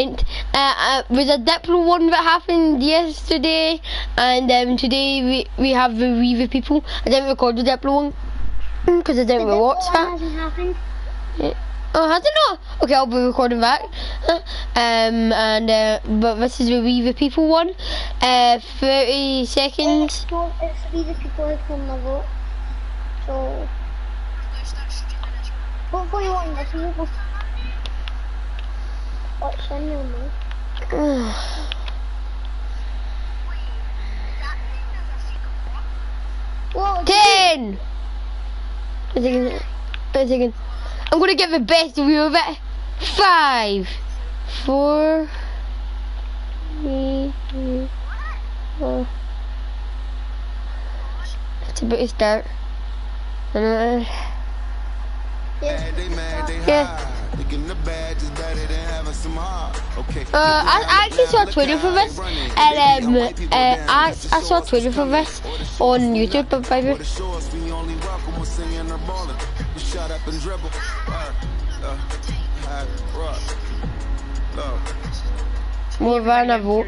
And with a Diplo one that happened yesterday, and today we have the Weaver people. I didn't record the Diplo one because I didn't watch that. Hasn't happened. Yeah. Oh, has it not? Okay, I'll be recording that. But this is the Weaver people one. 30 seconds. It's the Weaver people who come the vote. So hopefully one this week. What's the new one? 10! A second. I'm gonna get the best view of it. 5, 4, 3, 2, 1. It's about to start. Yeah. I actually saw a Twitter for this, and I saw a Twitter for this on YouTube, but by the way. More than a vote.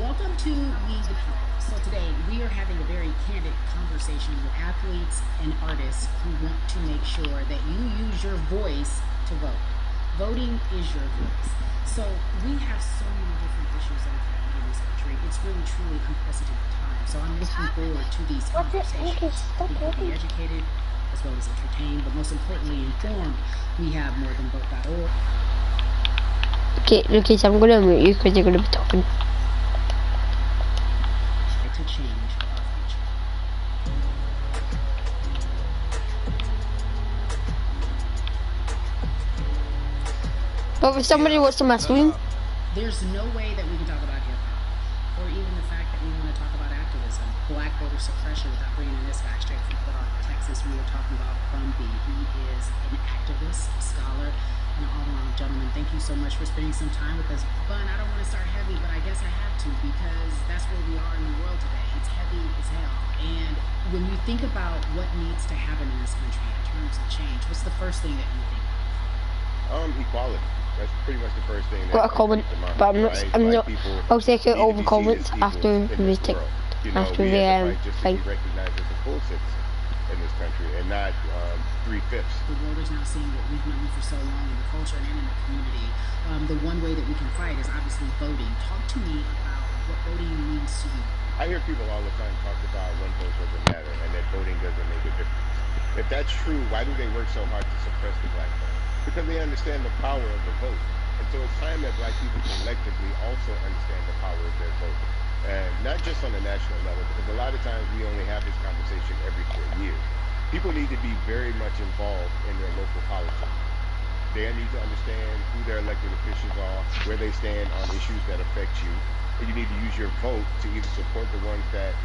Welcome to We the People. So today we are having a very candid conversation with athletes and artists who want to make sure that you use your voice to vote. Voting is your voice. So we have so many different issues that are happening in this country. It's really truly unprecedented time. So I'm looking forward to these conversations. We can be educated as well as entertained, but most importantly informed. We have morethanvote.org. Okay, so I'm gonna mute you because you're gonna be talking. To change our future. But if somebody wants to mess with me, there's no way that we can talk about hip-hop, or even the fact that we want to talk about activism, black voter suppression, without bringing in this guy straight from Texas. We were talking about Bumby. He is an activist, a scholar, and an all-around gentleman. Thank you so much for spending some time with us. Bun, I don't want to start heavy, but I guess I have to because that's where we are in the world today. It's heavy as hell. And when you think about what needs to happen in this country in terms of change, what's the first thing that you think of? Equality. That's pretty much the first thing. Got a comment, but I'm not. I'll take out all the comments after the thing. After the thing. Recognized as a full citizen in this country and not 3/5. The world is now seeing what we've known for so long in the culture and in the community. The one way that we can fight is obviously voting. Talk to me about what voting means to you. I hear people all the time talk about one vote doesn't matter and that voting doesn't make a difference. If that's true, why do they work so hard to suppress the black vote? Because they understand the power of the vote. And so it's time that black people collectively also understand the power of their vote. And not just on a national level, because a lot of times we only have this conversation every 4 years. People need to be very much involved in their local politics. They need to understand who their elected officials are, where they stand on issues that affect you. And you need to use your vote to either support the ones that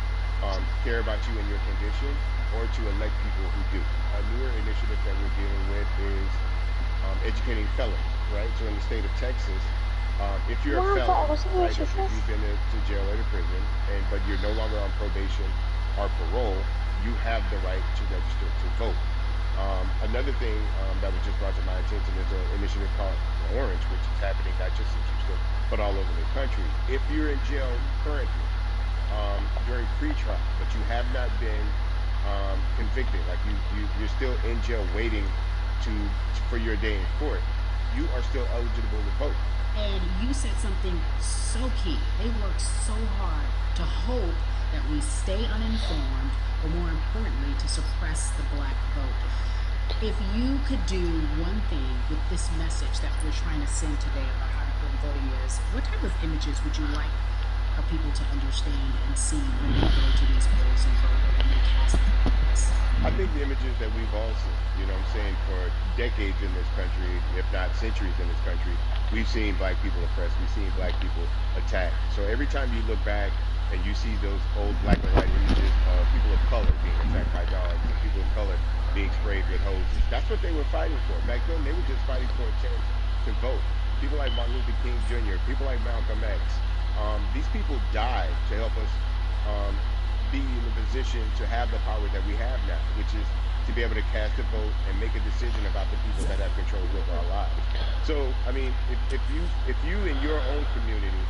care about you and your condition, or to elect people who do. A newer initiative that we're dealing with is educating felons, right? So in the state of Texas, if you're a felon, right, if you've been to jail or to prison, but you're no longer on probation or parole, you have the right to register to vote. Another thing that was just brought to my attention is an initiative called Orange, which is happening not just in Houston, but all over the country. If you're in jail currently during pre-trial, but you have not been convicted, like you're still in jail waiting for your day in court, you are still eligible to vote. And you said something so key. They work so hard to hope that we stay uninformed, but more importantly, to suppress the black vote. If you could do one thing with this message that we're trying to send today about how important voting is, what type of images would you like for people to understand and see when they go to these polls and vote and they cast votes? I think the images that we've all seen, you know what I'm saying, for decades in this country, if not centuries in this country, we've seen black people oppressed, we've seen black people attacked. So every time you look back and you see those old black and white images of people of color being attacked by dogs and people of color being sprayed with hoses, that's what they were fighting for. Back then, they were just fighting for a chance to vote. People like Martin Luther King Jr., people like Malcolm X, these people died to help us be in the position to have the power that we have now, which is to be able to cast a vote and make a decision about the people that have control over our lives. So, I mean, if you in your own community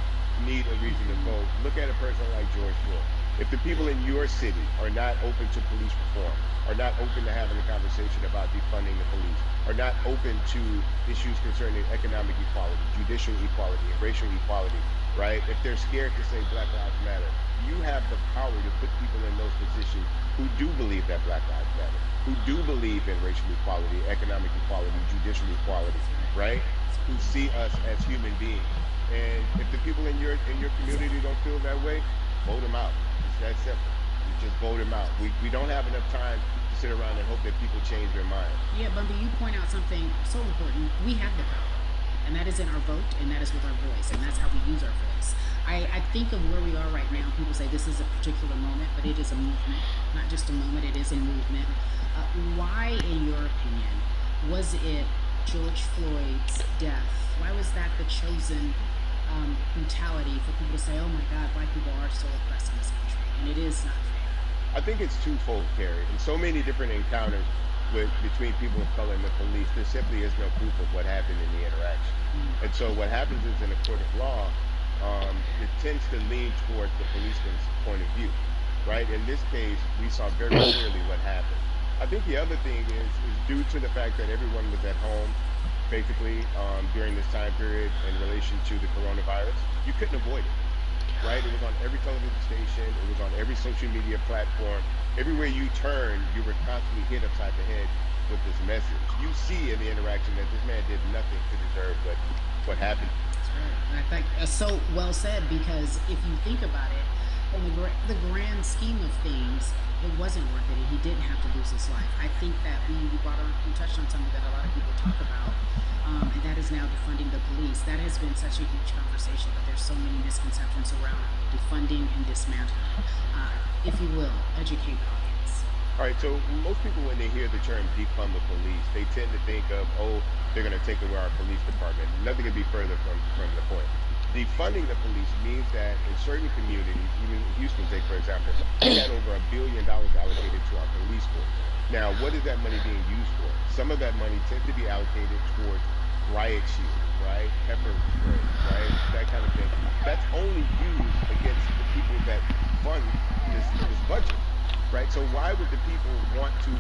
need a reason to vote, look at a person like George Floyd. If the people in your city are not open to police reform, are not open to having a conversation about defunding the police, are not open to issues concerning economic equality, judicial equality, and racial equality, right? If they're scared to say Black Lives Matter, you have the power to put people in those positions who do believe that Black Lives Matter, who do believe in racial equality, economic equality, judicial equality, right? Who see us as human beings. And if the people in your community don't feel that way, vote them out. It's that simple. You just vote them out. We don't have enough time to sit around and hope that people change their mind. Yeah, Bumpy, you point out something so important. We have the power, and that is in our vote, and that is with our voice, and that's how we use our voice. I think of where we are right now. People say this is a particular moment, but it is a movement, not just a moment. It is a movement. Why, in your opinion, was it George Floyd's death? Why was that the chosen brutality for people to say, "Oh my God, Black people are so oppressed in this country," and it is not fair? I think it's twofold, Carrie. In so many different encounters between people of color and the police, there simply is no proof of what happened in the interaction. And so what happens is in a court of law, it tends to lean towards the policeman's point of view, right? In this case, we saw very clearly what happened. I think the other thing is due to the fact that everyone was at home, basically, during this time period in relation to the coronavirus, you couldn't avoid it, right? It was on every television station, it was on every social media platform. Everywhere you turn, you were constantly hit upside the head with this message. You see in the interaction that this man did nothing to deserve what happened. That's right. I think so well said, because if you think about it, in the grand scheme of things, it wasn't worth it, and he didn't have to lose his life. I think that we touched on something that a lot of people talk about, and that is now defunding the police. That has been such a huge conversation, but there's so many misconceptions around defunding and dismantling. If you will, educate the audience. All right, so most people, when they hear the term defund the police, they tend to think of, oh, they're going to take away our police department. Nothing could be further from the point. Defunding the police means that in certain communities, even Houston, take for example, we had over $1 billion allocated to our police force. Now, what is that money being used for? Some of that money tends to be allocated towards riot shields, right? Pepper spray, right? That kind of thing. That's only used against the people that fund this budget, right? So why would the people want to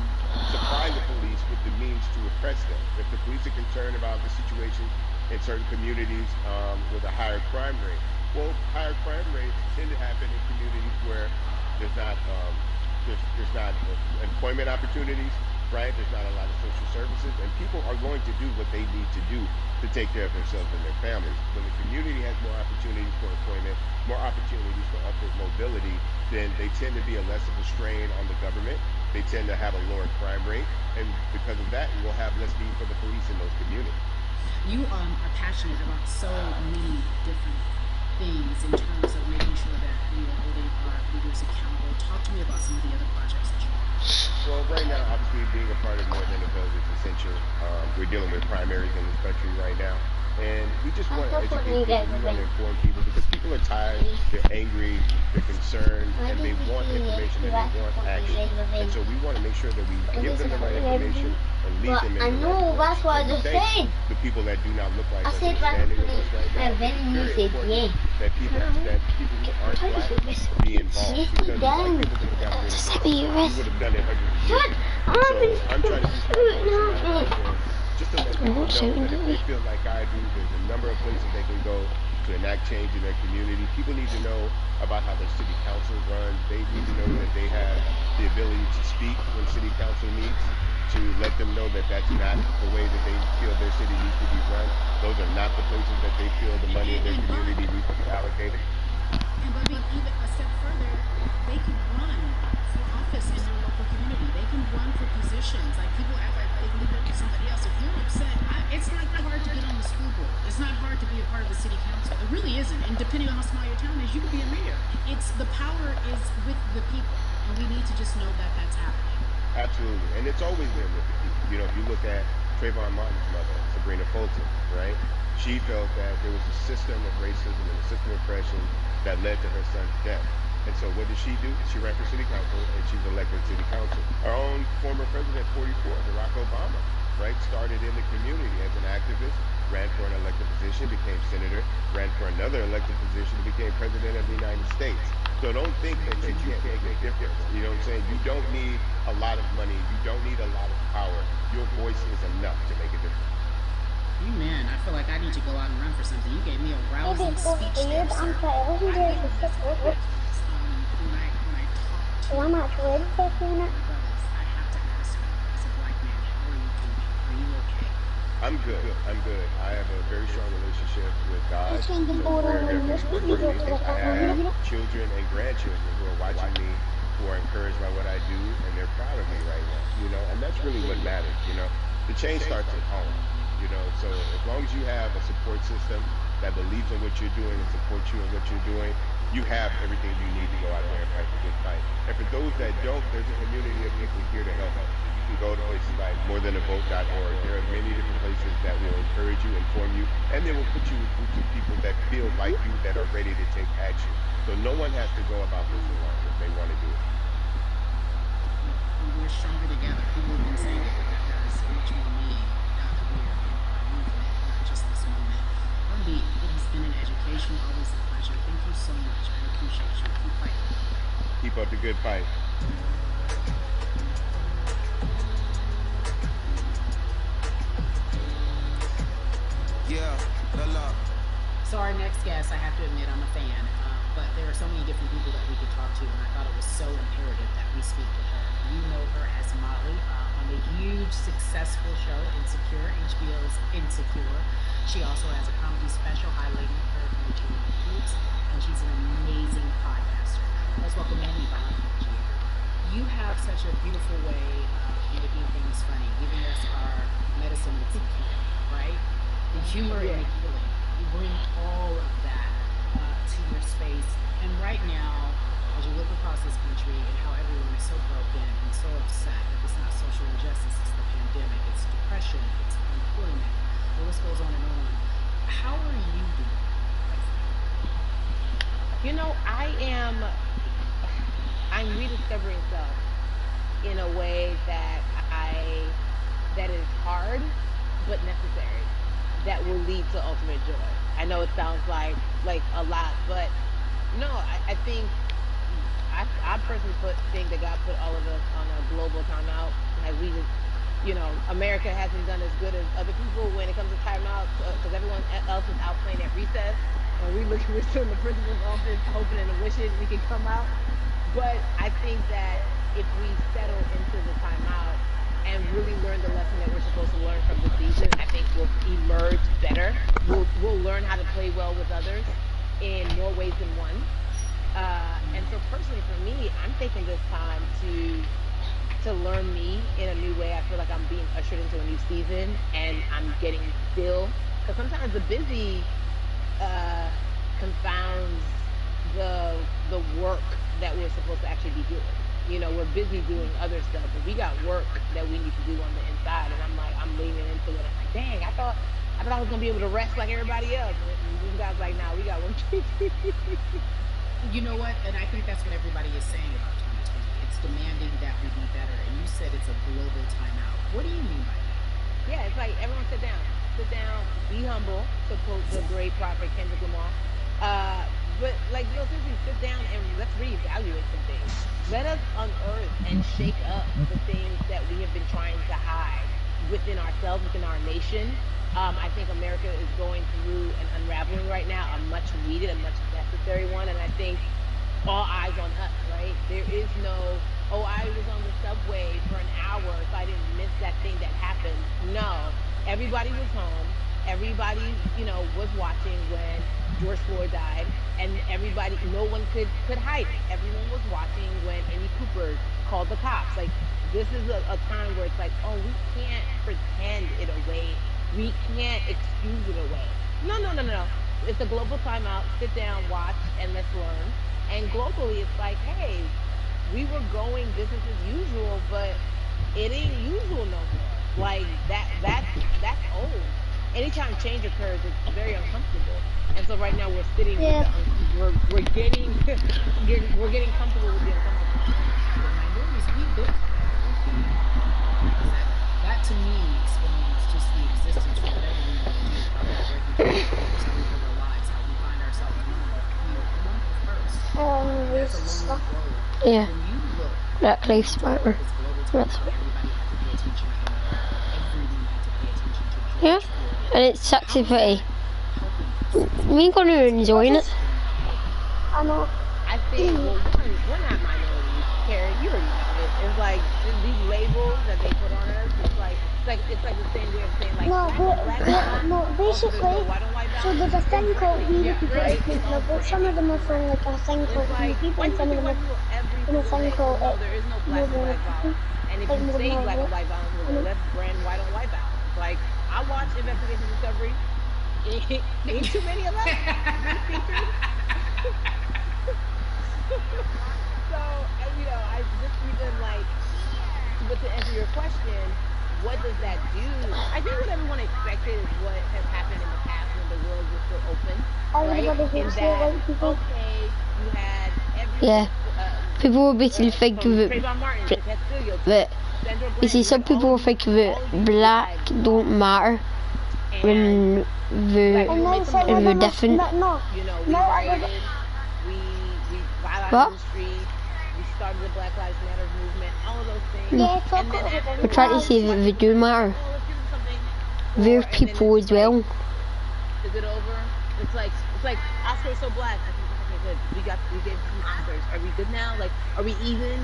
supply the police with the means to oppress them? If the police are concerned about the situation in certain communities with a higher crime rate, well, higher crime rates tend to happen in communities where there's not employment opportunities, right? There's not a lot of social services, and people are going to do what they need to do to take care of themselves and their families. When the community has more opportunities for employment, more opportunities for upward mobility, then they tend to be a less of a strain on the government. They tend to have a lower crime rate, and because of that, we'll have less need for the police in those communities. You are passionate about so many different things in terms of making sure that we are holding our leaders accountable. Talk to me about some of the other projects that you're on. Well, right now, obviously, being a part of More Than a Vote is essential. We're dealing with primaries in this country right now. And we just want to educate people, we want to inform people, because people are tired, they're angry, they're concerned, and they want information and they want action. And so we want to make sure that we give them the right information and lead them in the right that's what I just said. The people that do not look like I us said are standing with us right now. and then you It's said very important that people who aren't black be involved, because black people could have gotten rid of this. We would have done it hundreds of years ago. So I'm trying to use my platform just to let people know that if they feel like I do, there's a number of places they can go to enact change in their community. People need to know about how their city council runs. They need to know that they have the ability to speak when city council meets, to let them know that that's not the way that they feel their city needs to be run. Those are not the places that they feel the money in their community needs to be allocated. And but even a step further, they can run for office in their local community. They can run for positions. Like, people act like they leave it to somebody else. If you're upset, it's not hard to get on the school board. It's not hard to be a part of the city council. It really isn't. And depending on how small your town is, you can be a mayor. It's the power is with the people, and we need to just know that that's happening. Absolutely, and it's always been with the people. You know, if you look at Trayvon Martin's mother, Sabrina Fulton, right? She felt that there was a system of racism and a system of oppression that led to her son's death. And so what did she do? She ran for city council and she's elected city council. Our own former president, 44, Barack Obama, right, started in the community as an activist, ran for an elected position, became senator, ran for another elected position, and became president of the United States. So don't think that you can't make a difference. You know what I'm saying? You don't need a lot of money. You don't need a lot of power. Your voice is enough to make a difference. Amen. I feel like I need to go out and run for something. You gave me a Hey, rousing before speech there, Abe, I'm sir. sorry, I wasn't I there get to on sit this with app you. because when I talk to So I'm not sure to take you my now. brothers, I have to ask you as a black man, how are you doing? Are you okay? I'm good. I'm good. I have a very strong relationship with He's God, changing so it's order very, and very this important he's to me. okay with I that one, have children and grandchildren who are watching me, who are encouraged by what I do, and they're proud of me right now, and that's really what matters. The change starts at home. So as long as you have a support system that believes in what you're doing and supports you in what you're doing, you have everything you need to go out there and fight the good fight. And for those that don't, there's a community of people here to help you. You can go to places like morethanavote.org. There are many different places that will encourage you, inform you, and they will put you with groups of people that feel like you, that are ready to take action. So no one has to go about this alone if they want to do it. We're stronger together. People have been saying it, but that there is so much more meaning now that we are in our movement, not just this moment. Rumby, it has been an education, always a pleasure. Thank you so much. I appreciate you. Keep fighting. Keep up the good fight. Yeah, la la. So our next guest, I have to admit, I'm a fan, but there are so many different people that we could talk to, and I thought it was so imperative that we speak with her. You know her as Molly on the huge, successful show Insecure, HBO's Insecure. She also has a comedy special highlighting her Nigerian roots, and she's an amazing podcaster. Let's welcome in Yvonne Gier. You have such a beautiful way of making things funny, giving us our medicine with some care, right? The humor and the healing. You bring all of that to your space. And right now, as you look across this country and how everyone is so broken and so upset, if it's not social injustice, it's the pandemic, it's depression, it's unemployment, the list goes on and on. How are you doing? I'm rediscovering self in a way that is hard but necessary, that will lead to ultimate joy. I know it sounds like a lot, but no, I think I personally think that God put all of us on a global timeout. Like we just, America hasn't done as good as other people when it comes to timeouts, because everyone else is out playing at recess, and we're still in the principal's office hoping and wishing we can come out. But I think that if we settle into the timeout and really learn the lesson that we're supposed to learn from the season, I think we'll emerge better. We'll learn how to play well with others in more ways than one. And so personally for me, I'm taking this time to learn me in a new way. I feel like I'm being ushered into a new season, and I'm getting still, because sometimes the busy uh, confounds the work that we're supposed to actually be doing. We're busy doing other stuff, but we got work that we need to do on the inside. And I'm leaning into it. I'm like, dang, I thought I was gonna be able to rest like everybody else. And God's like, nah, we got work to do. You know what? And I think that's what everybody is saying about 2020. It's demanding that we be better. And you said it's a global timeout. What do you mean by that? Yeah, it's like everyone sit down, be humble, to quote the great prophet Kendrick Lamar. But like, no, seriously, sit down and let's reevaluate some things. Let us unearth and shake up the things that we have been trying to hide within ourselves, within our nation. I think America is going through an unraveling right now, a much needed, a much necessary one, and I think all eyes on us, right? There is no, oh, I was on the subway for an hour, so I didn't miss that thing that happened. No, everybody was home. Everybody, was watching when George Floyd died, and everybody, no one could hide it. Everyone was watching when Amy Cooper called the cops. Like, this is a time where it's like, oh, we can't pretend it away. We can't excuse it away. No, no, no, no, no. It's a global timeout. Sit down, watch, and let's learn. And globally, it's like, hey, we were going business as usual, but it ain't usual no more. Like that's old. anytime change occurs, it's very uncomfortable. And so right now we're sitting with Yeah. we're getting we're getting comfortable with the uncomfortable. The minorities, we built that to me explains just the existence for whatever we want to do, how we're breaking through the barriers, how we live our lives, how we find ourselves normal here among the first. And that's a This lonely stuff. road. Yeah. When you look, That we Lives talk Matter. about this global That's topic, everybody had to pay attention to everyone had to pay attention to yeah. George Floyd. And it's How sexy is pretty. that helping us? Me and Connor are enjoying it. I know. I think, well, one, we're not minorities, Carrie. You already know it. It's like these labels that they put on us. It's like the same way of saying like No, black is fine. no, Oh, so there's no basically, white on white so balance. there's a thing called Exactly. we the Yeah, people right. ethnic It's all level. Some of branding. them are from like a thing It's called we like, people, why do and you some of think them white are people every in a single thing day? So called no, there is no black on more black people, violence. And if like you more say black on moderate. white violence, well You then know? let's brand white on white violence. Like I watch Investigation Discovery. Ain't too many of us been featured. So, I just even like, but to answer your question, what does that do? I think what everyone expected is what has happened in the past when the world was still open, right? Everybody In hates that, white people. okay, you had Yeah. People will basically think of from it, Trayvon Martin to Castillo to but Sandra you see, Bland, you some had people all will these, think of all it of these black lives don't lost, matter and when like the we And were now made some some of and noise. the them are different no, We no, everybody. rioted, we got out in what the streets, we started the Black Lives Matter movement, all of those things, no. Yeah, and talk then over them. We're trying to afterwards, say that white they people do kind of was like, matter. oh, let's give them something, They're and then it's people just as like, well. is it over? It's like Oscar is so black. I think okay, good. We gave some Oscars. Are we good now? Like, are we even?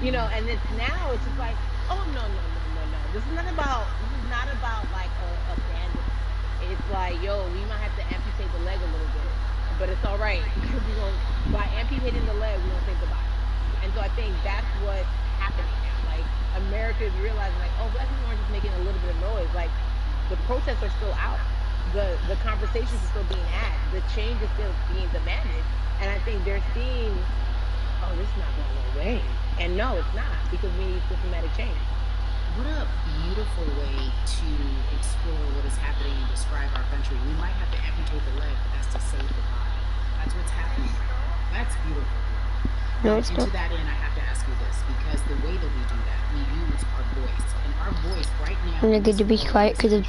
And it's now it's just like, oh no no no no no. This is not about like a bandit. It's like, yo, we might have to amputate the leg a little bit, but it's all right because we're gonna by amputating the leg, we're gonna save the body. And so I think that's what's happening now. Like America is realizing like, oh, black people aren't just making a little bit of noise. Like the protests are still out. The conversations are still being had. The change is still being demanded. And I think they're seeing, oh, this is not going away. And no, it's not because we need systematic change. What a beautiful way to explore what is happening and describe our country. We might have to amputate the leg, but that's to save the body. That's what's happening. That's beautiful. No, it's And not. to that end, I have to ask you this because the way that we do that, we use our voice, and our voice right now. I'm gonna get to be quiet because I'm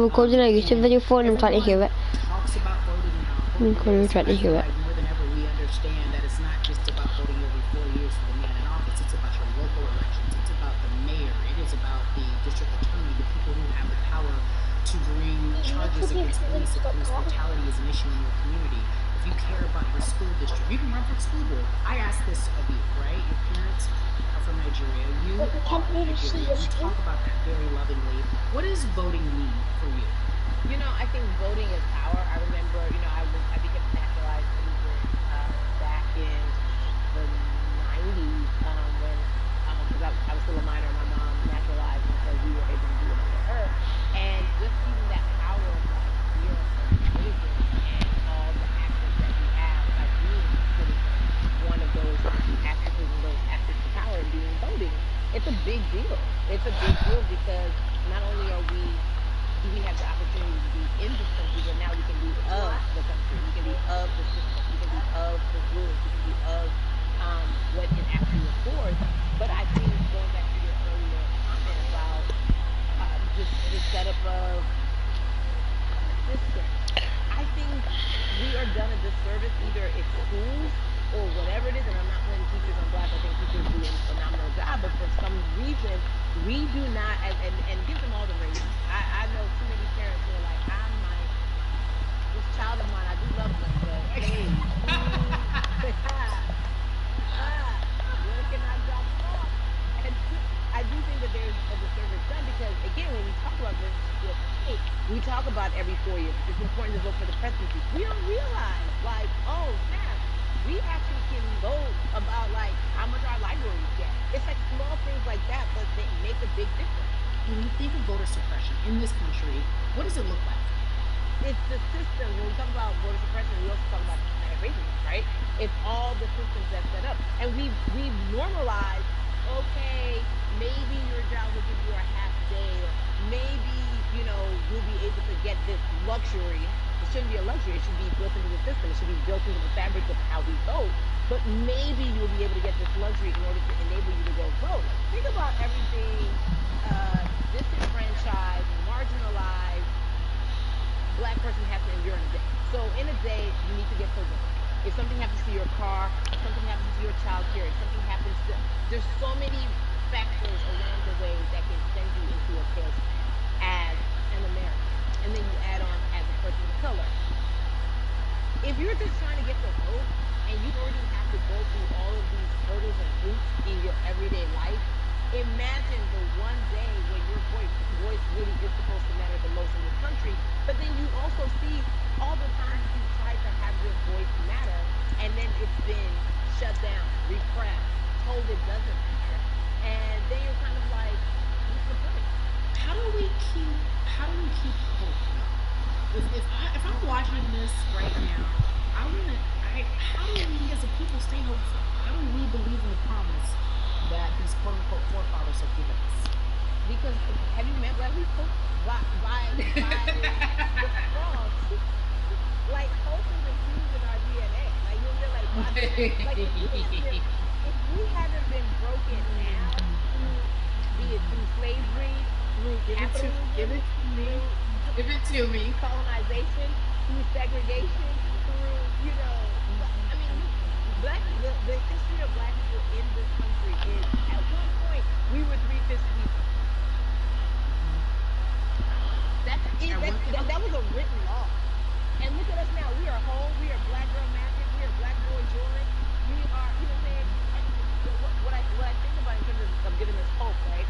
recording a YouTube video for it and I'm trying to hear it. Talks about voting and how Me and Connor are trying to hear it. like more than ever we understand that it's not just about voting every 4 years for the man in office. It's about your local elections. It's about the mayor. It is about the district attorney, the people who have the power to bring charges against police if police brutality is an issue in your community. If you care about your school district, you can run for school board. I ask this of you, right? Your parents are from Nigeria. You are Nigerian. You talk about that very lovingly. What does voting mean for you? I think voting is power. I remember, I became a naturalized citizen back in the 90s when, because I was still a minor, my mom naturalized, and so we were able to do it under her. And just even that power of like, we are American citizens and all the access that we have by being citizens, one of those accesses and those access to power being voting, it's a big deal. It's a big deal because not only do we have the opportunity to be in this country, but now we can be of the country. We can be of the system. We can be of the rules. We can be of what it actually affords. But I think going back to your earlier comment about just the setup of the system, I think we are done a disservice. Either it's schools or whatever it is, and I'm not putting teachers on blast. I think teachers do a phenomenal job, but for some reason, we do not, and give them all the ratings. I know too many parents who are like, this child of mine, I do love them, but hey, where can I drop them off? And I do think that there's a disservice done because, again, when we talk about voting in 2008, we talk about every 4 years. It's important to vote for the presidency. We don't realize, like, oh, snap, we actually can vote about, like, how much our libraries get. It's like small things like that, but they make a big difference. When you think of voter suppression in this country, what does it look like? It's the system. When we talk about voter suppression, we also talk about systematic racism, right? It's all the systems that set up. And we've normalized, okay, maybe your job will give you a half day, or maybe you'll be able to get this luxury. It shouldn't be a luxury. It should be built into the system. It should be built into the fabric of how we vote. But maybe you'll be able to get this luxury in order to enable you to go vote. Think about everything disenfranchised, marginalized Black person has to endure in a day. So in a day, you need to get to work. If something happens to your car, if something happens to your child care, if something happens to, there's so many factors along the way that can send you into a tailspin as an American. And then you add on as a person of color. If you're just trying to get to vote and you already have to go through all of these hurdles and hoops in your everyday life, imagine the one day when your voice really is supposed to matter the most in this country. But then you also see all the times you tried to have your voice matter, and then it's been shut down, repressed, told it doesn't matter, and then you're kind of like, what's the point? How do we keep hope though? If I'm watching this right now, how do we as a people stay hopeful? How do we believe in the promise that these quote unquote forefathers have given us? Because have you met Black people? By the cross, like hope is infused in our DNA. Like you'll realize, like if we haven't been broken down through, be it through slavery, through capitalism, Give it to me. colonization, through segregation, through I mean, the history of Black people in this country is at one point we were 3/5 people. That was a written law. And look at us now. We are whole. We are Black girl magic. We are Black boy joy. We are, you know what I'm saying? What I think about in terms of giving us hope, right?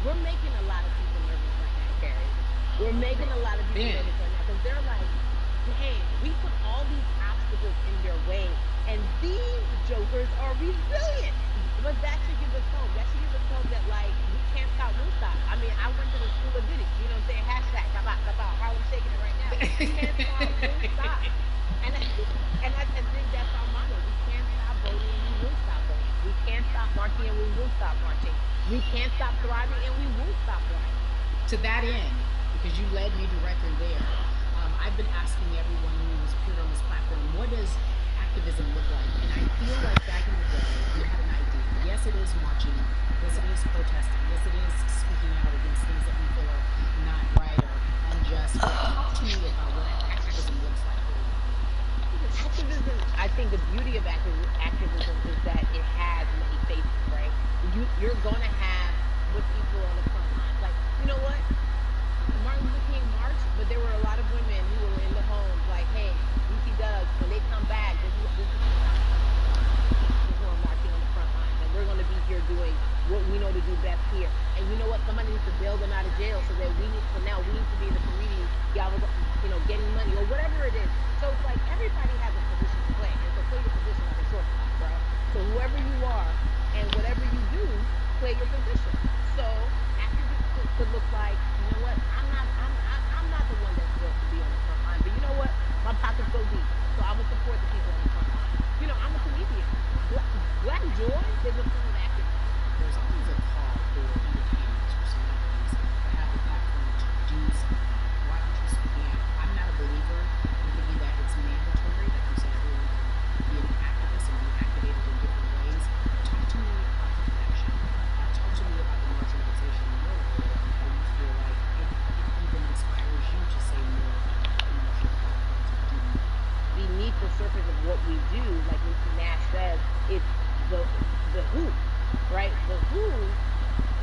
We're making a lot of people nervous right now, Carrie. We're making a lot of people nervous right now because they're like, dang, we put all these obstacles in their way, and these jokers are resilient. But that should give us hope. That should give us hope that, like, we can't stop, won't stop. I mean, I went to the school of Diddy, you know what I'm saying? Hashtag, Harlem shaking it right now. We can't stop, won't stop. And I think that's our motto. We can't stop voting and we won't stop voting. We can't stop marching and we won't stop marching. We can't stop thriving and we won't stop thriving. To that end, because you led me directly there, I've been asking everyone who has appeared on this platform, what does activism look like? And I feel like back in the day, we had an idea. Yes, it is marching. Yes, it is protesting. Yes, it is speaking out against things that we feel are not right or unjust. But talk to me about what activism looks like. Activism, I think the beauty of activism is that it has many faces, right? You're going to have with people on the front lines. Like, you know what? Martin Luther King marched, but there were a lot of women who were in the homes like, hey, BT Dubs, when they come back, this is who I'm marching on the front lines. And we're going to be here doing what we know to do best here. And you know what? Somebody needs to bail them out of jail so that now we need to be in the community, getting money or whatever it is. So it's like everybody has a position to play. And so play your position like a shortstop, bro. So whoever you are and whatever you do, play your position. So activism could look like, you know what? I'm not the one that's built to be on the front line, but you know what? My pockets go deep, so I will support the people on the front line. I'm a comedian. Black joy is a form of activism. There's always a call for entertainers or celebrities to have the platform to do something. Why don't you speak out? I'm not a believer in thinking that it's mandatory that you say everyone can be an activist and be activated in different ways. Talk to me about the connection. Talk to me about the marginalization in your world and you feel like it even inspires you to say more about what you to do. Beneath the surface of what we do, like Mr. Nash says, it's the who, right? The who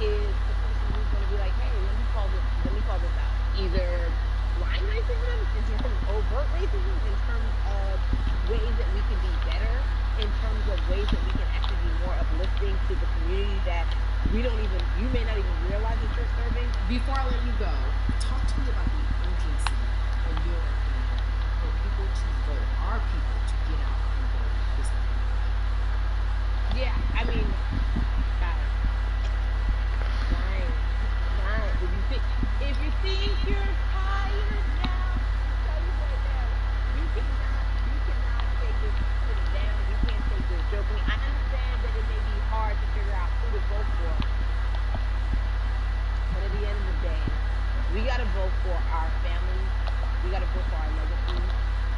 is the person who's going to be like, hey, let me call this out. Either blind racism, in terms of overt racism, in terms of ways that we can be better, in terms of ways that we can actually be more uplifting to the community that you may not even realize that you're serving. Before I let you go, talk to me about the urgency in your opinion for people to vote, our people to get out and vote this time. Yeah, I mean, guys, fine. If you think you're tired now, I'll tell you right now, you cannot take this sitting down. You can't take this joking. I understand that it may be hard to figure out who to vote for, but at the end of the day, we gotta vote for our families. We gotta vote for our legacies.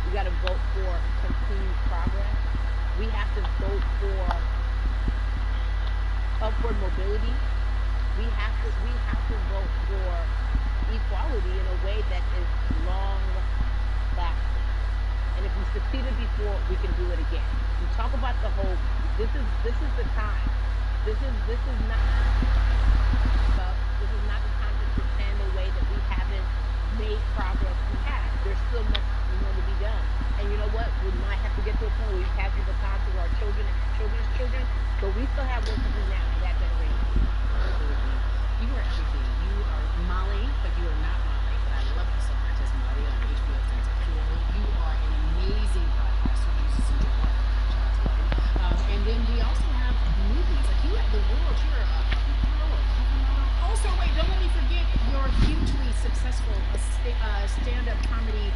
We gotta vote for continued progress. We have to vote for upward mobility. We have to vote for equality in a way that is long lasting. And if we succeeded before, we can do it again. We talk about the whole. This is the time. This is not stuff. This is not the time to pretend away that we haven't made progress. We have. There's still much more to be done. And you know what? We might have to get to a point where we pass the baton to our children and our children's children, but we still have work to do now in that generation. You are everything. You are Molly, but you are not Molly. But I love you so much as Molly on HBO Sense of Humor. You are an amazing podcaster. You use some good and then we also have movies. Like you have the world. You're also, wait, don't let me forget your hugely successful stand-up comedy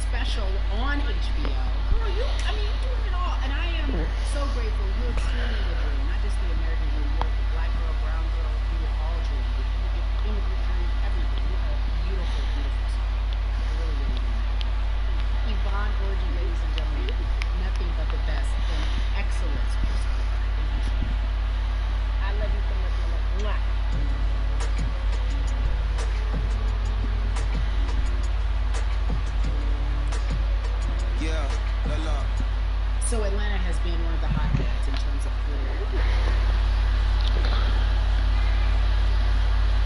special on HBO. Girl, I mean, you're doing it all. And I am so grateful. You're truly the dream. Not just the American dream. You're the black girl, brown girl. You're all dream. You're immigrant dream, everything. You're a beautiful, beautiful soul. Really, really, really. Yvonne Origin, ladies and gentlemen, nothing but the best and excellence. I love you so much, Mama. Mwah. Yeah, la la. So Atlanta has been one of the hotbeds in terms of political.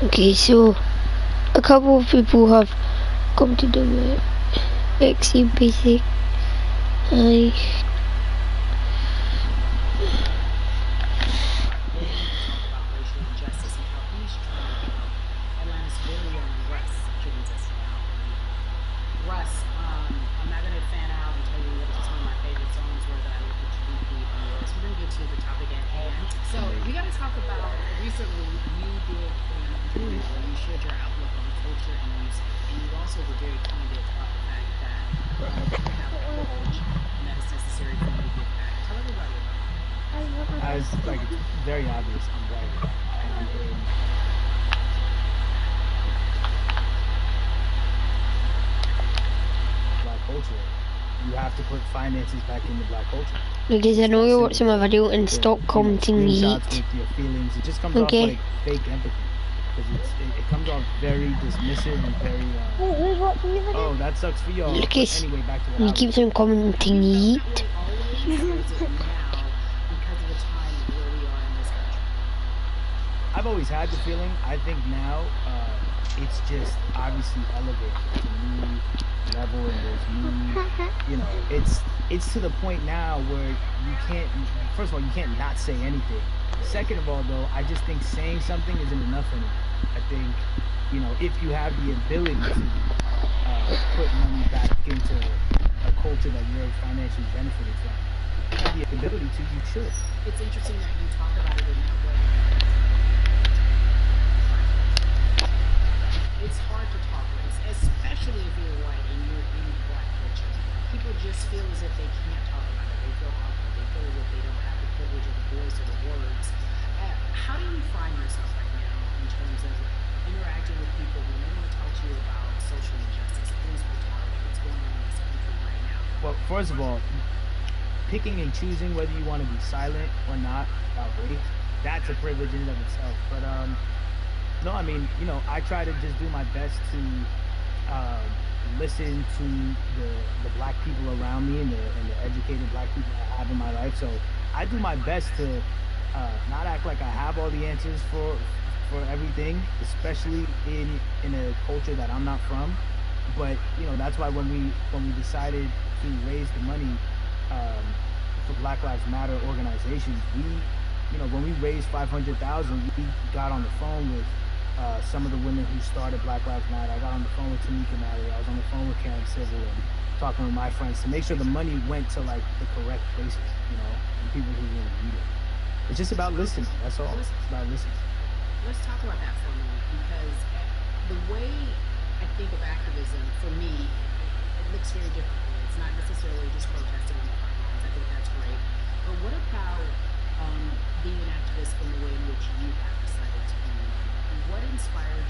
Okay, so a couple of people have come to the vaccine basic. About racial injustice and how he's trying to help. Atlanta's very own Russ joins us now. Russ, I'm not going to fan out and tell you what is one of my favorite songs were that I look at you on yours. We're going to get to the topic at hand. So we got to talk about, recently you did an interview where you shared your outlook on culture and music. And you also were very candid about the fact that you have a privilege and that it's necessary for you to give back. Tell everybody about it. As like it's very obvious, I'm white, and in black culture, you have to put finances back into black culture. Because I know you're watching my video and stop commenting screenshots it. with your feelings. It just comes Okay. off like fake empathy, because it comes off very dismissive and very. Who's watching your video? Oh, that sucks for y'all. But Lucas, anyway, back to what you I keep was on commenting it. Always, or is it now because of the time of where we are in this country? I've always had the feeling. I think now it's just obviously elevated to a new level, and there's new, you know, it's to the point now where you can't. First of all, you can't not say anything. Second of all, though, I just think saying something isn't enough anymore. I think, you know, if you have the ability to put money back into a culture that you're financially benefiting from, you have the ability to, you should. It's interesting that you talk about it in that way. It's hard to talk race, especially if you're white and you're in black culture. People just feel as if they can't talk about it. They feel awkward. They feel as if they don't have the privilege of the voice or the words. How do you find yourself right now in terms of interacting with people when they want to talk to you about social injustice, things brutality, what's going on in this country right now? Well, first of all, picking and choosing whether you want to be silent or not about race, that's a privilege in and of itself. But no, I mean, you know, I try to just do my best to listen to the black people around me and the educated black people I have in my life. So I do my best to not act like I have all the answers for everything, especially in a culture that I'm not from. But you know, that's why when we decided to raise the money for Black Lives Matter organizations, when we raised $500,000, we got on the phone with some of the women who started Black Lives Matter. I got on the phone with Tamika Mallory. I was on the phone with Karen Civil and talking with my friends to make sure the money went to like the correct places, you know, and people who really need it. It's just about listening. That's all. It's about listening. Let's talk about that for a moment, because the way I think of activism, for me, it looks very differently. It's not necessarily just protesting on the front lines. I think that's great. But what about being an activist in the way in which you have decided to be? What inspired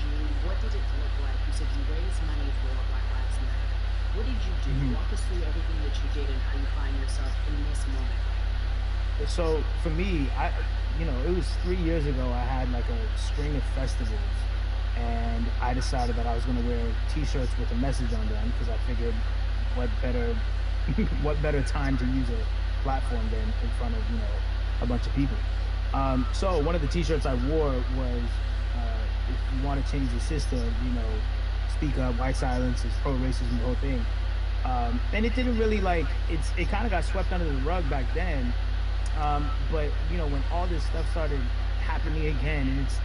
you, Jaden, how you find yourself in this moment right So for me, it was 3 years ago. I had like a string of festivals, and I decided that I was going to wear T-shirts with a message on them because I figured, what better, what better time to use a platform than in front of a bunch of people. So one of the T-shirts I wore was, "If you want to change the system, speak up. White silence is pro-racism, the whole thing." And it didn't really it kind of got swept under the rug back then. But when all this stuff started happening again, and it's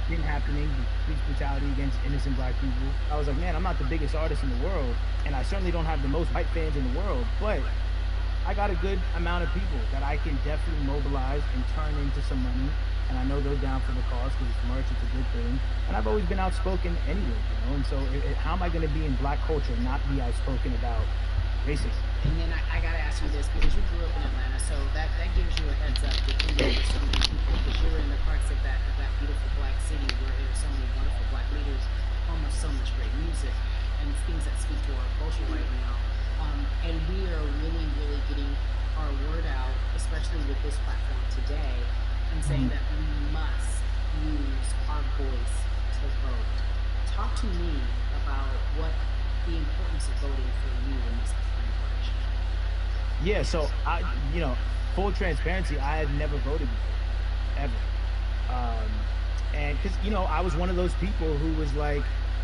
been happening, the police brutality against innocent black people, I was like, man, I'm not the biggest artist in the world, and I certainly don't have the most white fans in the world, but I got a good amount of people that I can definitely mobilize and turn into some money. And I know they're down for the cause because it's merch, it's a good thing. And I've always been outspoken anyway, And so, how am I going to be in black culture and not be outspoken about racism? now? And then I got to ask you this because you grew up in Atlanta, so that gives you a heads up that you know for so many people because you're in the crux of that beautiful black city where there's so many wonderful black leaders, almost so much great music, and things that speak to our culture right now. And we are really, really getting our word out, especially with this platform today, and saying that we must use our voice to vote. Talk to me about what the importance of voting for you in this upcoming election. Yeah, so full transparency, I had never voted before, ever. Um, and because I was one of those people who was like,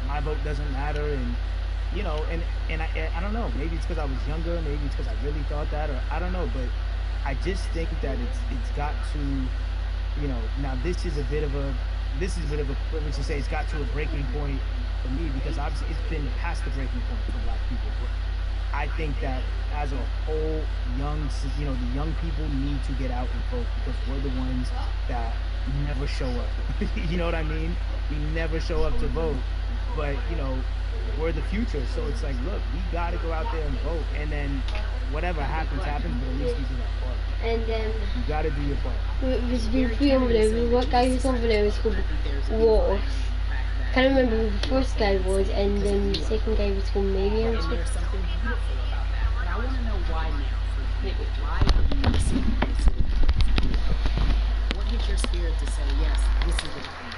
my vote doesn't matter, and I don't know, maybe it's because I was younger, maybe it's because I really thought that, or I don't know, but I just think that it's got to, now this is a bit of a privilege to say it's got to a breaking point for me because obviously it's been past the breaking point for black people. But I think that as a whole, the young people need to get out and vote because we're the ones that never show up. You know what I mean? We never show up to vote, but we're the future. So it's like, look, we got to go out there and vote, and then whatever happens, happens. But at least we do our part. And You got to do your part. there's been three over there. What guy who's over there is called Wolf. Can't remember who the first guy was, and then the second guy was called Marion. And there's something beautiful about that. But I want to know why now for you. Why do you see this? What hit your spirit to say, yes, this is the time?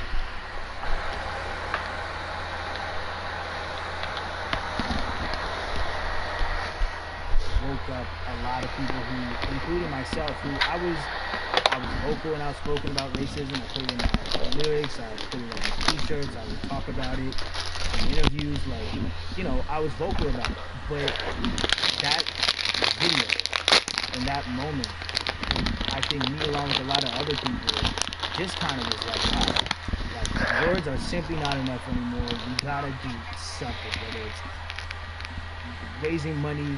Woke up a lot of people who, including myself, who I was vocal and outspoken about racism. I put it in my lyrics, I put it on my T-shirts, I would talk about it in interviews. I was vocal about it. But that video in that moment, I think me along with a lot of other people just kind of was like, words are simply not enough anymore. We gotta do something, whether it's raising money,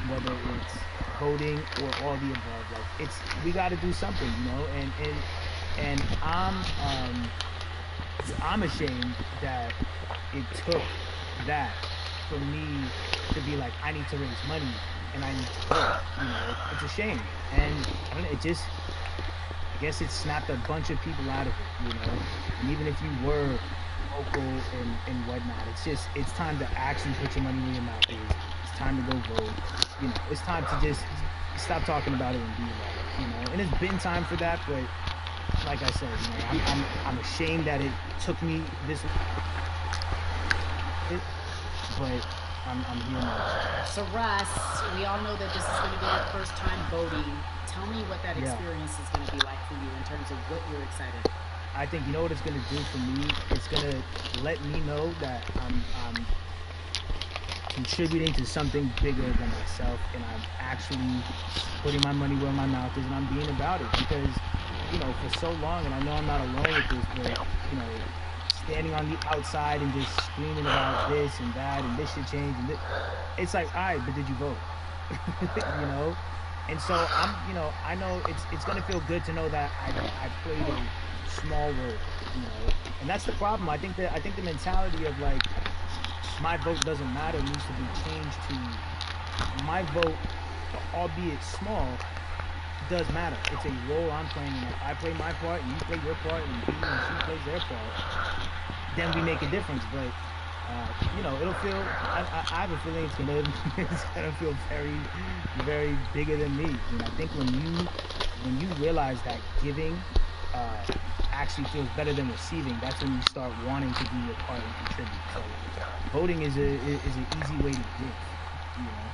whether it's voting or all the above. We got to do something, and I'm ashamed that it took that for me to be like, I need to raise money and I need to vote. It's a shame, and I don't know, I guess it snapped a bunch of people out of it, and even if you were vocal and whatnot, it's time to actually put your money where your mouth is. It's time to go vote. It's time to just stop talking about it and be about it. And it's been time for that, but like I said, I'm ashamed that it took me this, but I'm here now. So Russ, we all know that this is going to be your first time voting. Tell me what that Yeah. experience is going to be like for you in terms of what you're excited about. I think what it's gonna do for me. It's gonna let me know that I'm contributing to something bigger than myself, and I'm actually putting my money where my mouth is, and I'm being about it because for so long, and I know I'm not alone with this, but standing on the outside and just screaming about this and that and this should change and this, it's like, all right, but did you vote? And so I know it's gonna feel good to know that I played a small role, and that's the problem. I think the mentality of like my vote doesn't matter needs to be changed to my vote, albeit small, does matter. It's a role I'm playing, and if I play my part and you play your part and he and she plays their part, then we make a difference. But you know, it'll feel. I have a feeling it's gonna it's gonna feel very, very bigger than me. And I think when you realize that giving actually feels better than receiving, that's when you start wanting to do your part and contribute. So voting is an easy way to give. You know.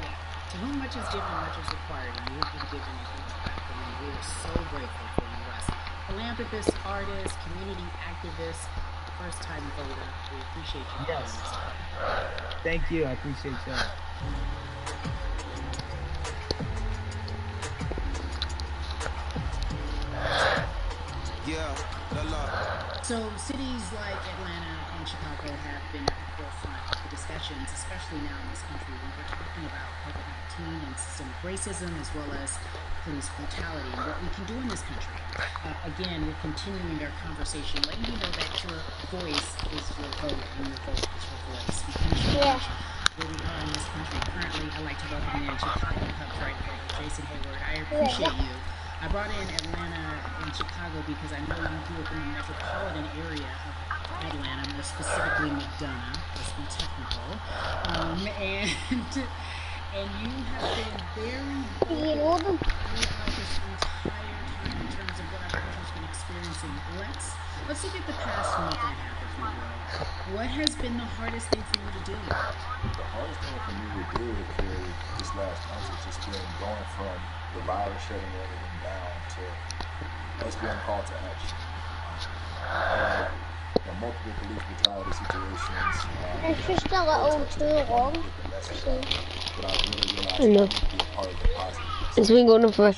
Yeah. To whom much is given, much is required, and you have been given a huge platform, and we are so grateful for you, Russ. Philanthropist, artist, community activist, first-time voter. We appreciate you. Yes. Thank you. I appreciate y'all. Yeah, la la. So cities like Atlanta and Chicago have been at the forefront of the discussions, especially now in this country when we're talking about COVID-19 and systemic racism as well as police brutality and what we can do in this country. Again, we're continuing our conversation, letting you know that your voice is your vote and your vote is your voice. We can change where we are in this country. Currently, I'd like to welcome in Chicago Cubs right here, Jason Hayward. I appreciate you. I brought in Atlanta and Chicago because I know you grew up in the metropolitan area of Atlanta, more specifically McDonough, let's be technical. And you have been very vocal throughout this entire time in terms of what our country's been experiencing. Let's look at the past month and a half, if you will. What has been the hardest thing for you to deal with? The hardest thing for me to do is this last month has just been going from the virus shutting everything down to us being called to action. Multiple police brutality situations. It's just a little too long. But I really realized I need to be a part of the positive. It's been going on for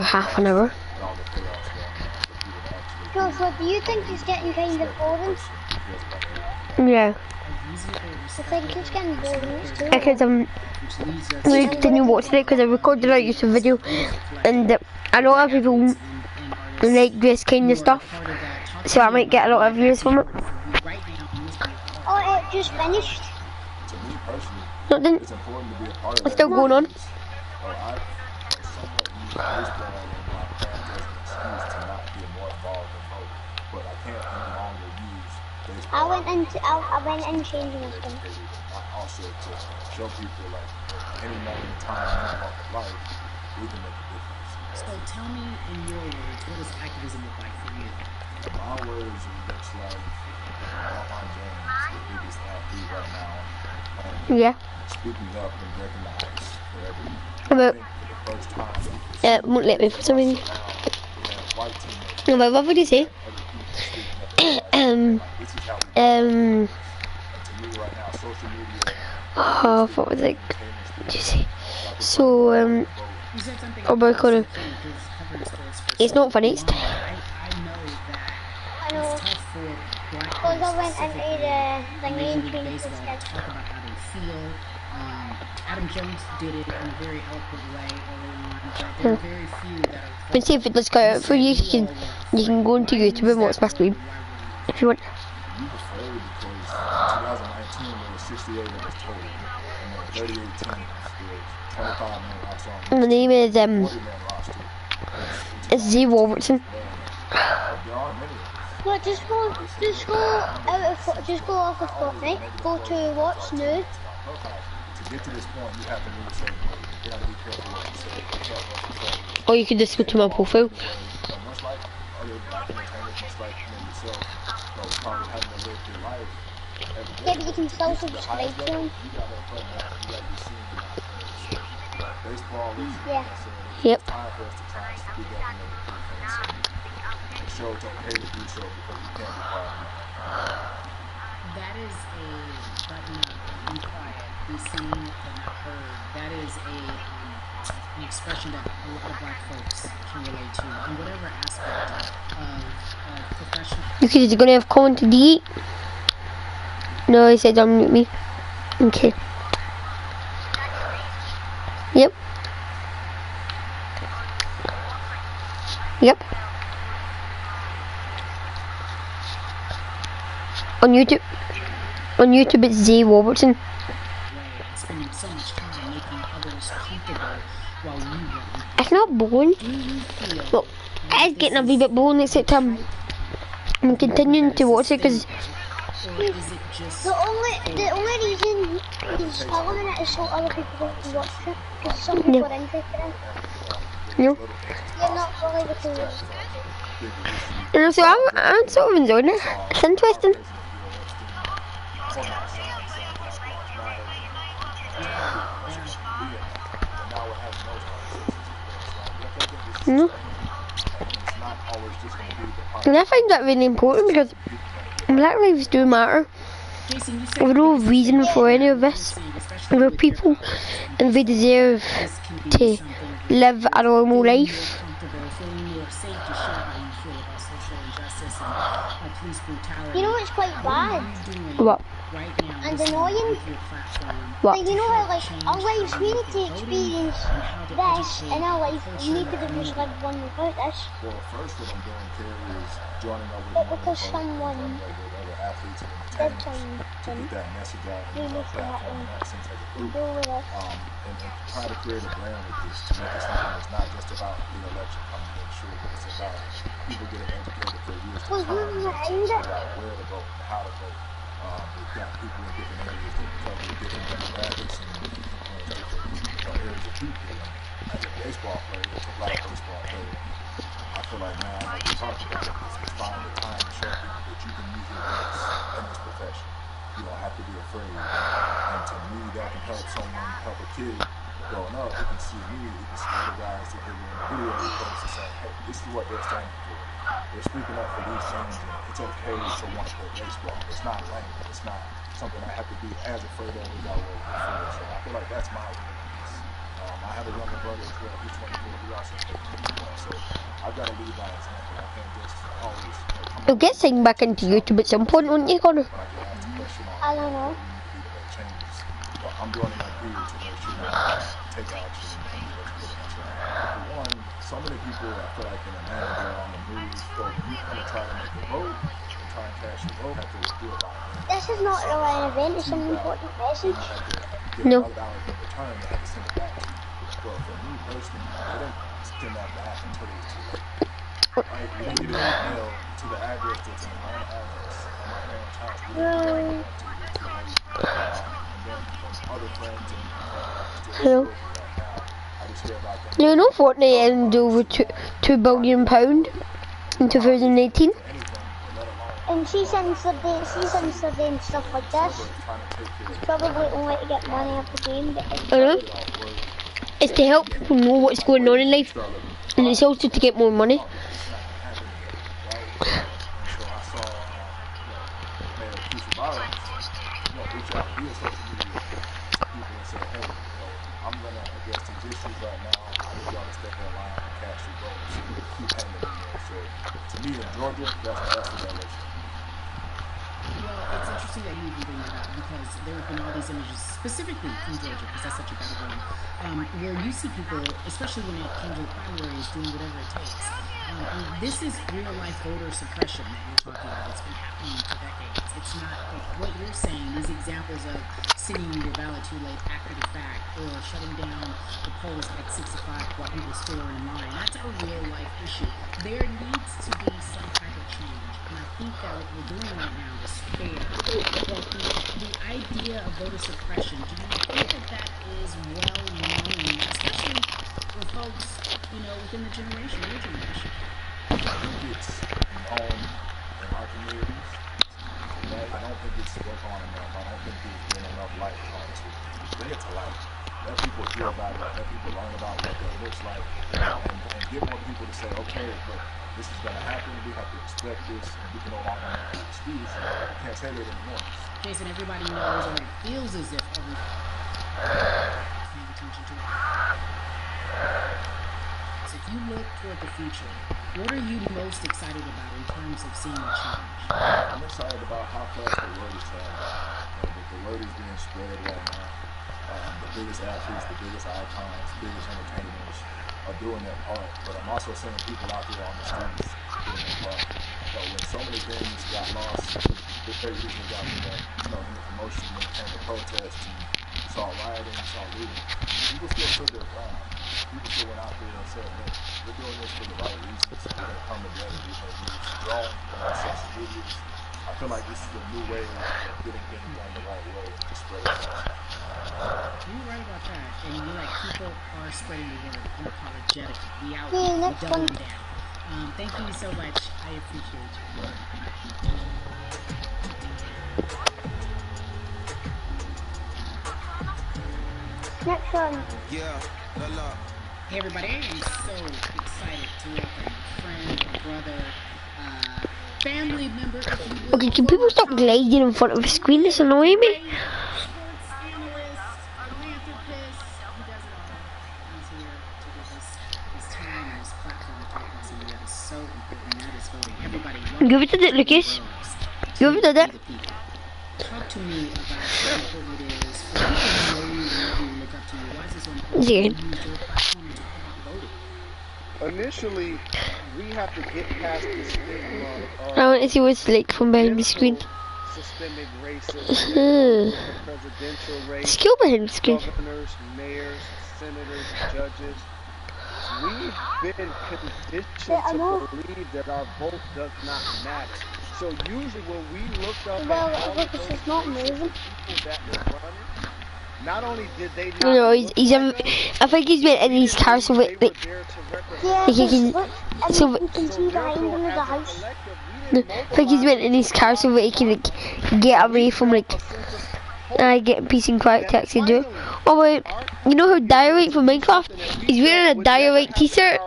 half an hour. And all the chaos going on for people to actually So, do you think it's getting kind of boring? Yeah. I think it's getting boring. It's too Because we didn't watch it because I recorded a YouTube video, and a lot of people like this kind of stuff, so I might get a lot of views from it. Oh, it just finished. To me personally, No, it didn't. it's important to be a part of It's still going on. I somewhat use baseball and my parents as an excuse to not get more involved in vote, but I can't any longer use baseball. I went in changing with them. Also to show people like any moment in time, any walk of life, we can make a difference. So tell me in your words, what does activism look like for you? In my words, it looks like LeBron James, the biggest athlete right now, Yeah. speaking up and breaking the ice for everyone. But I think for the first time, it won't let me for some reason. we have white teammates, No, but what would you say? other people speaking up. This is how we and to me right now, social media. Oh, what was it? Did you say? So, You said something oh my God. It's not funny. It's I know that I know. it's tough for black Because I went into the Major main League team Baseball to schedule. talk about how they feel. Adam Jones did it in a very eloquent way early on, but there are very few that are. Let's see if it looks good for you. You can go into YouTube and watch my stream if you want. You was afraid because in 2019 there was 68 of us total, and then 38 teams, there was 25 men roster on My name is 40 man roster. it's Z Robertson. There are many of us. No, just go off of Fortnite. Go to what's new. To get to this point, you have to move a certain way. You gotta be careful what you say. You can't let yourself. Or you can just go to my profile. Much like other black entertainers, much like yourself, probably having to live your life. Yeah, but you can still subscribe to them. You gotta put that. You gotta be seen in that. Baseball is Yeah. Yep. it's time for us to try and speak up and make a difference. And show it's okay to do so because we can't be part of it. That is a button up, be quiet, be seen but not heard. That is an expression that a lot of black folks can relate to in whatever aspect of professional. Okay, is it gonna have comment to delete? No, he said unmute me. Okay. Yep. Yep. On YouTube it's Z Robertson. way and spending so much time making others comfortable while you run. It's not boring. Do you feel Well, it's getting a wee bit boring except I'm continuing to watch it because or is it just The only reason he's filming it is so other people can watch it. Because some people are interested in it. No. You're not fully because And so I'm sort of enjoying it. It's interesting. No. And I find that really important because black lives do matter. Jason, you said There's no reason for any of this. We're people and we deserve to live a normal life. you know it's quite bad What? and annoying. What? Like, you know how like our lives we need to experience this in our life. We could have just lived one without this. Well, first what I'm doing, Kerry, is joining up with But one because of someone other athletes and did entertainers to something, get that message out we and need our to platform in that sense as a group. deal with it. And try to create a brand with this to make it something that's not just about the election coming in, sure, but it's about people getting educated for years to Well, come you to know, figure out where to vote and how to vote. We've got people in different areas that cover different demographics and influence different areas of people. And as a baseball player, as a black baseball player, I feel like now, like we talked about, it's finally time to show people that you can use your voice in this profession. You don't have to be afraid. And to me, that can help someone, help a kid growing up. He can see me, he can see other guys that they were in the video posts and saying, hey, this is what they're standing for. They're speaking up for these things, and it's okay to want to play baseball. It's not lame. It's not something I have to be as afraid of as I was before. So I feel like that's my way of this. I have a younger brother as well. He's 24. He also plays baseball. So I've got to lead by example. I can't just always come You'll get signed back into YouTube at some point, won't you, Connor? when I get asked a question on I don't know. what we need to do to make changes. But I'm joining up here to make sure that take action and do what's good answer. For one, so many people I feel like in America are on the move, but when you come and try to make a vote and try and cast your vote, you have to do it by hand. This is not really an event, it's an important message. You have to get No. $1 in return, they have to send it back to you. But for me personally, they don't send that back until it's too late. Right? We didn't get it in the mail to the address that's an Atlanta address at my parents' house. We didn't get it until it was too late. And then from other friends and family that Hello. still right now, I just hear about them. You know Fortnite earned over £2 billion in 2018? And see, since they're doing stuff like this, it's probably only to get money off the game. But I know. It's to help people know what's going on in life, and it's also to get more money. Reach out via social media to people and say, hey, I'm going to address these issues right now. I need y'all to step in line and cast your votes and keep hanging in there. So to me in Georgia, that's the direction. Well, it's interesting that you even bring that up because there have been all these images, specifically from Georgia, because that's such a battleground, where you see people, especially when it came to the primaries, doing whatever it takes. And this is real-life voter suppression that you're talking about. It's been happening for decades. It's not like what you're saying, these examples of sending in your ballot too late after the fact, or shutting down the polls at 6 o'clock while people still are in line. That's a real-life issue. There needs to be some type of change. And I think that what we're doing right now is fair. But the idea of voter suppression, do you think that is well known, especially with folks, within the generation, your generation? I think it's known in our communities. Right? I don't think it's worked on enough. I don't think there's been enough light on to bring it to light. Let people hear about it. Let people learn about what that looks like, and get more people to say, okay, look, this is going to happen. We have to expect this, and we can no longer make the excuse. We can't say that anymore. Jason, everybody knows, or it feels as if everybody paying attention to it. So if you look toward the future, what are you most excited about in terms of seeing a change? I'm excited about how fast the word is traveling. The word is being spread right now. The biggest athletes, the biggest icons, the biggest entertainers are doing their part. But I'm also seeing people out there on the streets doing their part. So when so many things got lost, the very reason got in the commotion when it came to protests and saw rioting, saw looting, people still stood their ground. People still went out there and said, hey, we're doing this for the right reasons. We're going to come together. We're going to use drones, we're going to use social medias. I feel like this is the new way of getting things done the right way and just spreading the message. You're right about that. And you're like, people are spreading the word unapologetically. We out, Okay, we next doubling one. down. Thank you so much. I appreciate you. Next one. Yeah, look. Hey everybody, I am so excited to welcome friend, brother, family member, if you will. Okay, can people stop gliding in front of the screen? It's annoying me. Sports analyst, philanthropist, he does it all. He's here to give us his time and his platform to talk about something that is so important, and that is voting. Everybody, Give it to the Lucas. Give it to the people. Talk to me about how important it is for people who know you and love you and look up to you. Why is it so important to use your platform to talk about voting? Initially, we have to get past the stigma of I want to see what's like from behind the screen. systemic racism with the presidential race, Skill behind the screen. governors, mayors, senators, judges. We've been conditioned to believe that our vote does not matter. So usually when we looked up at all of those It's not moving. people that were running, not only did they not No, he's look like us, I think he's been in his car so they were like there to represent Yeah, Like he can- look, and so- you can see behind him is a house. I think he's been in his car so that he can like get away from like getting peace and quiet taxi and do. Oh wait, you know how Diorite from Minecraft? He's wearing a Diorite t-shirt.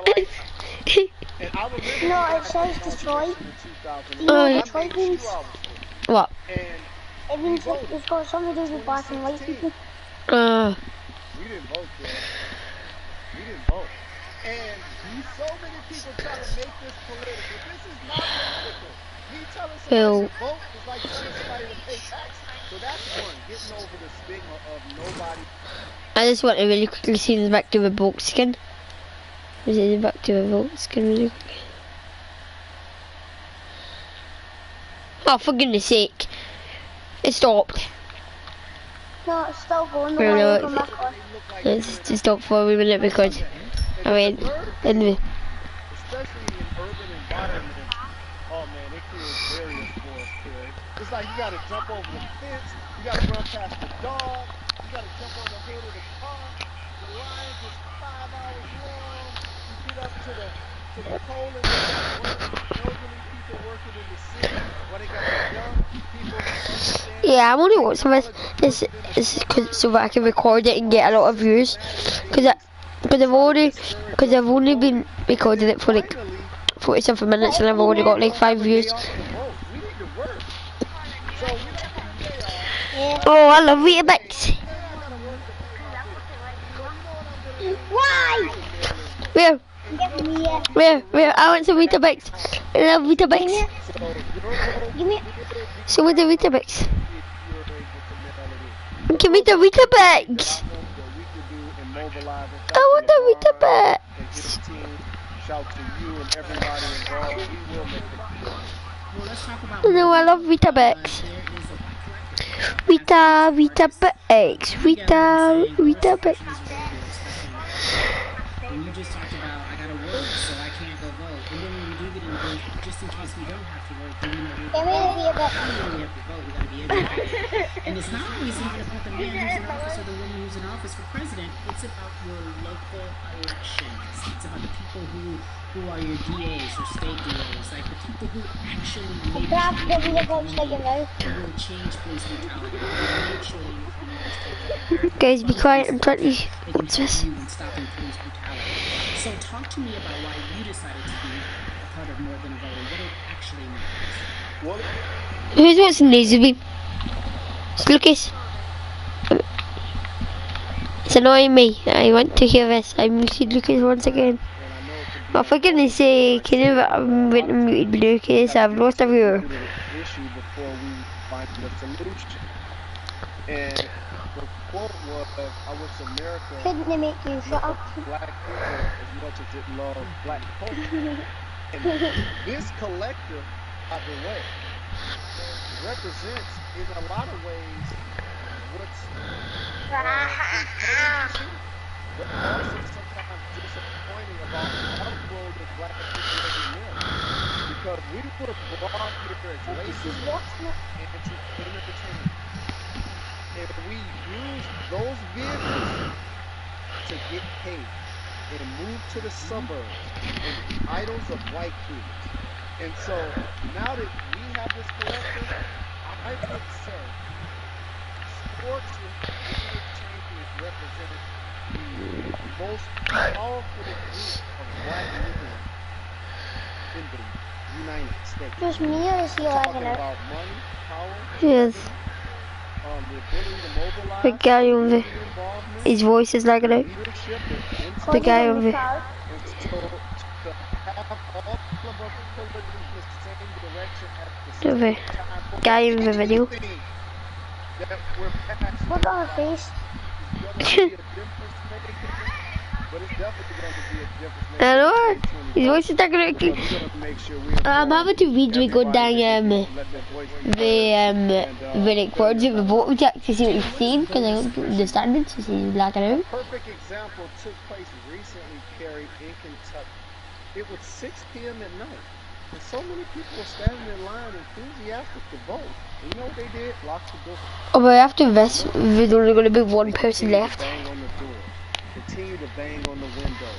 No, it says Detroit. You know what Detroit means? What? It means it's got something to do with black and white people. We didn't vote, kid. We didn't vote. And so many people try to make this political. This is not political. Me telling somebody to vote is like telling somebody to pay taxes. So that's one, getting over the stigma of nobody. I just want to really quickly see the back to the boat skin. Is it the back to the boat skin really quick? Oh, for goodness sake. It stopped. No, it's still going. It's stopped for a minute because I mean, anyway. Especially in urban environments, oh man, it creates barriers for us, kid. It's like you gotta jump over the fence, you gotta run past the dog, you gotta jump on the hood of the car. The lines is 5 hours long. You get up to the polling, you got elderly people working in the city, where they got the young people understand. Yeah, I'm only watching this so that I can record it and get a lot of views. Because I've only been recording it for like 47 minutes and I've already got like 5 views. Oh, I love Weetabix. Why? Where? I want some Weetabix. I love Weetabix. Give me. So with the Weetabix. Give me the Weetabix. I want the Weetabix. Shout to you and everybody involved. We will make it. Well, let's talk about No, I love Weetabix. Weetabix. Weetabix. And you just talked about, I gotta work, so I can't go vote. And then when we do get in the vote, just in case we don't have to work, then we know we have to vote. We have to vote, we gotta be able to vote. And it's not always even about the man who's in office or the woman who's in office for president. It's about your local elections. It's about the people who are your DAs or state DAs, like the people who actually make will change police brutality. Make sure that your communities take care. Guys, be quiet. I'm trying to. They can help you in stopping police brutality. So talk to me about why you decided to be a part of More Than a Vote and what it actually means. Who's watching Laserbeam? It's Lucas. It's annoying me. I want to hear this. I muted Lucas once again. Oh, for goodness sake, can you went and muted Lucas? I've lost a viewer. Issue before we find the solution. And the quote was, I wish America Couldn't they make you shut up? black people as much as it loves black culture. And this collective, by the way, represents in a lot of ways what's encouraging, but also sometimes disappointing about the outgrowth of black people living in. because we were brought here as laborers and to entertain. And we use those vehicles to get paid and move to the suburbs and be idols of white kids. And so now that we have this collective, I would say sports and entertainment represent the most powerful group of black men in the United States. Just me or is he Talking lagging out? about money, power, Yes. the ability to mobilize, The guy on the, community involvement, his voice is lagging out. leadership, and The guy on the, Car. And so to have all of us pulling in the same direction at the the same time for guy in the video. anything that we're passionate Look on her about face. is going to be a difference maker, but it's definitely going to be a difference maker. I know. in His 2020, voice is lagging out. because we're going to make sure we I'm having to read we go down let their voice be the like words of the vocal check to see what he's saying because I don't understand it, so he's lagging out. perfect example took place recently, Carrie, in Kentucky. It was 6 p.m. at night, and so many people were standing in line enthusiastic to vote. And you know what they did? Locked the door. Oh, but after this, there's only going to be one person Continue to left. bang on the door. Continue to bang on the window.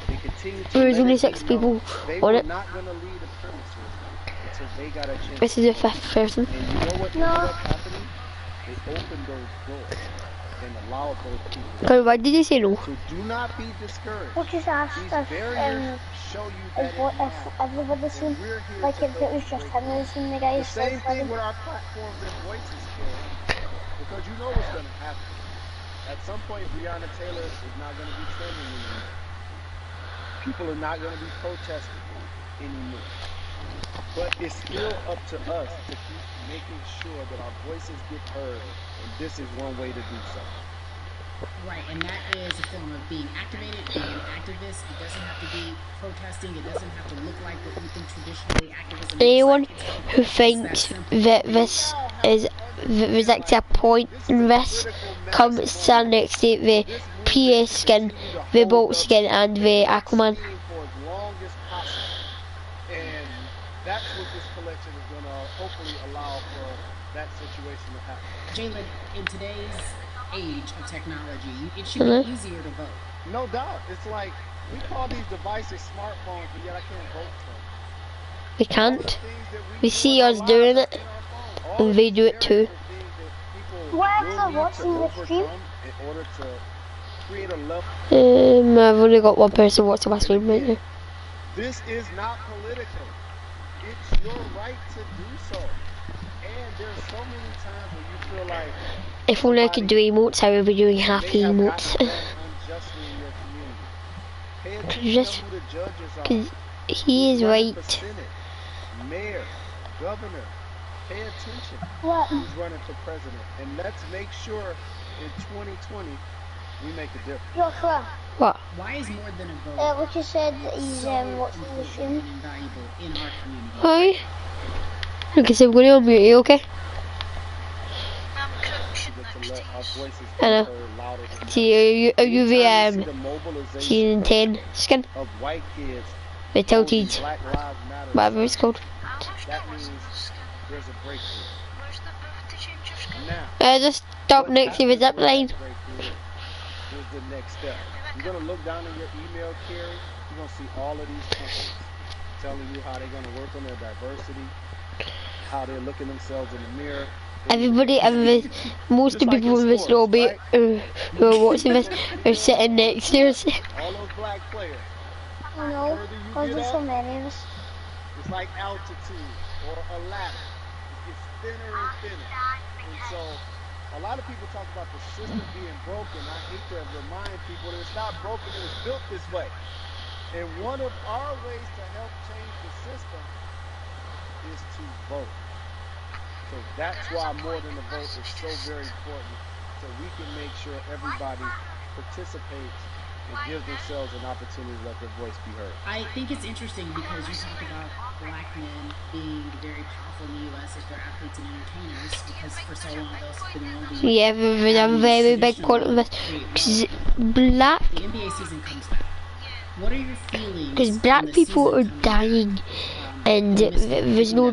They continue to There's let only it 6 be people known they on were it. not going to leave the premises until they got a chance. This is the 5th person. And you know what ended up happening? They opened those doors and allowed those people. Okay, why did you say no? So do not be discouraged. What just asked These if barriers show you that it if matters. everybody seen, And we're here like to if it help was just break him it. and seen the The guys same like thing with our platforms and voices, Karen, because you know what's going to happen. At some point, Breonna Taylor is not going to be trending anymore. People are not going to be protesting anymore. But it's still up to us to keep making sure that our voices get heard, and this is one way to do so. Right, and that is a form of being activated, being an activist. It doesn't have to be protesting. It doesn't have to look like what we think traditionally activism Anyone looks like. who thinks that this is there's actually a point in this, come stand next to the PA skin, the Bolt skin, and the Aquaman. For as long as possible. And that's what this collection is going to hopefully allow for that situation to happen. Jalen, in today's age of technology, it should be easier to vote. No doubt. It's like we call these devices smartphones, but yet I can't vote for them. We can't. We see us doing it, and they do it too. What are you watching the stream? In order to create a level. I've only got one person watching my stream right now. This is not political. It's your right to do so. And there's so many times when you feel like If only I could do emotes, I would be doing half the emotes. unjustly in your community. Pay attention Just to who the judges are. because he is Who's running right. for Senate, mayor, governor. Pay attention. What? Who's running for president? And let's make sure in 2020 we make a difference. Joshua, What? Why is more than a vote what you said that he's so watching the important stream? and invaluable in our community? Hi. Okay, so I'm going to unmute you, okay? To let our voices be Hello. heard louder than See, are you Anytime the we see mobilization season 10 skin? of white kids The holding tilted, Black Lives Matter, whatever it's called. that means there's a breakthrough. Now, Just stop next to the zip line. here's the next step. You're going to look down in your email, Carrie. You're going to see all of these companies telling you how they're going to work on their diversity, how they're looking themselves in the mirror. Everybody, most of the people in this lobby who are watching this are sitting next to us. All those black players. I know, because there's so many of us. It's like altitude or a ladder. It gets thinner and thinner. And so a lot of people talk about the system being broken. I hate to remind people that it's not broken, it was built this way. And one of our ways to help change the system is to vote. So that's why more than a vote is so very important. So we can make sure everybody participates and gives themselves an opportunity to let their voice be heard. I think it's interesting because you talk about black men being very powerful in the U.S. as their athletes and entertainers, because for so long those have been the only Yeah, I'm very big part of this. Because black, The NBA season comes back. What are your feelings? because on black the people are season coming back? dying. and there's no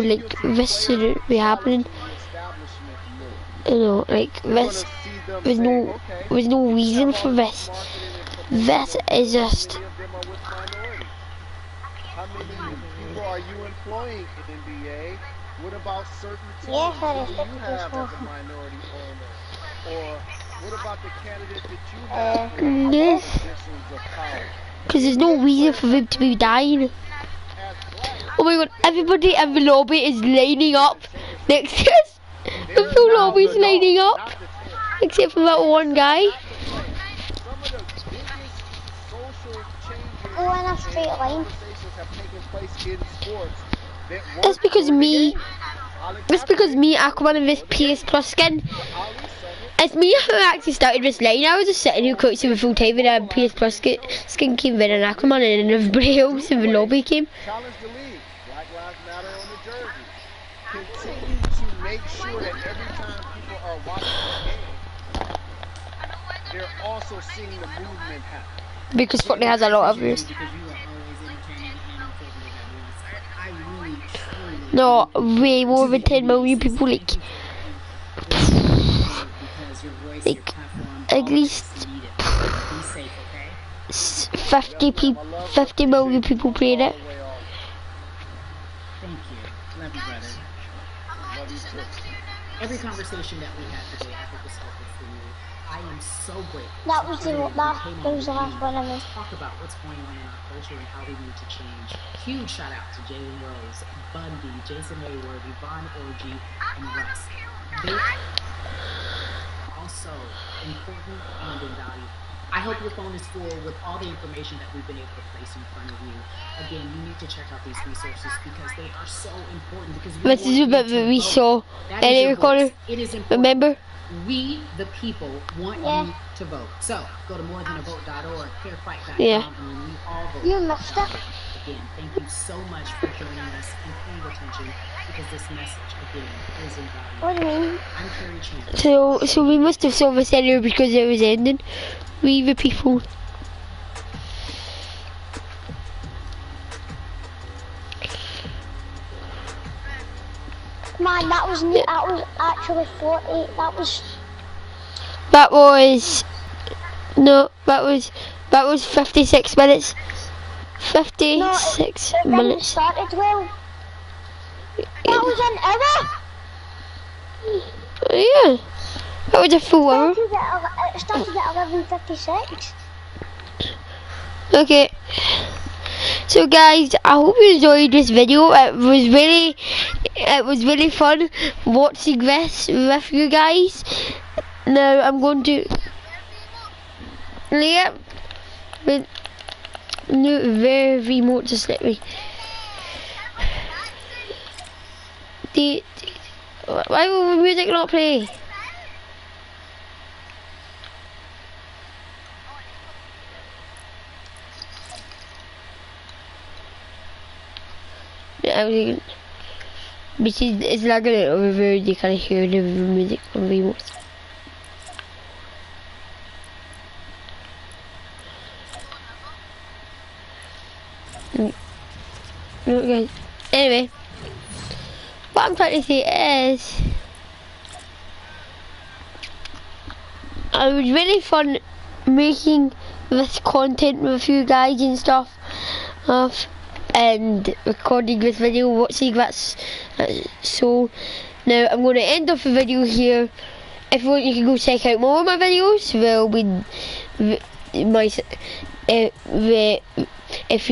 like this shouldn't be happening. The establishment knew. You know, like You're gonna this. see them There's say, no okay, reason have for all this. marketing and promotion This on is how just many of them are with minorities. How many people are you employing in NBA? What about certain teams? Yeah, Who do you 50 have as a people. minority owner? Or what about the candidates that you have in yes, positions of power? because there's no NBA reason players for them have to be dying. as black. Oh my god, everybody in the lobby is lining up next to us. The They're full now lobby's the lining dog, up, not the tail. except for that Players one guy. are not the player. Some of the biggest social changes Go in a straight and line. conversations have taken place in sports that It's weren't because during me. the game. Colin It's because Kaepernick me, was Aquaman, and this before the PS game. Plus skin. The Ali Summit It's me who actually started this line. I was just sitting here coaching the full time and PS Plus skin came in and Aquaman and then everybody else in the lobby came. challenge the league. Black Lives Matter on the jersey. Continue to make sure that every time people are watching the game, they're also seeing the movement happen. Because Fortnite has a lot of views. Because you are always entertaining and informative at once. I really, truly. No, way more than 10 million people, like Because your voice, your platform, at least be safe, okay? 50 million people played it. Thank you. Love you, brother. Love you too. Every conversation that we had today, I hope was helpful for you. I am so grateful. That was the last one I missed. Talk about what's going on in our culture and how we need to change. Huge shout out to Jalen Rose, Bundy, Jason Hayward, Yvonne Orgy, and Russ. They are also important and invaluable. I hope your phone is full with all the information that we've been able to place in front of you. Again, you need to check out these resources because they are so important. Because This is a bit that we saw in the recorder. It is important. Remember? We, the people, want you to vote. So, go to morethanavote.org, fairfight.com, Yeah. and we all vote. You missed it. Again, thank you so much for joining us and paying attention because this message, again, is invaluable. What do you mean? I'm Carrie Chandler. So we must have saw this earlier because it was ending. We the people. Man, that was actually 40. That was 56 minutes. 56 it minutes. started well. That was an hour. Yeah. That was a full hour. It started at 11:56. Okay. So guys, I hope you enjoyed this video. It was really fun watching this with you guys. Now I'm going to no, very remote, just let me. Why will the music not play? Because it's lagging it over, you can hear the music on remote. Okay. Anyway, what I'm trying to say is, it was really fun making this content with you guys and stuff, and recording this video, watching that. So now I'm going to end off the video here. If you want, you can go check out more of my videos. Will be if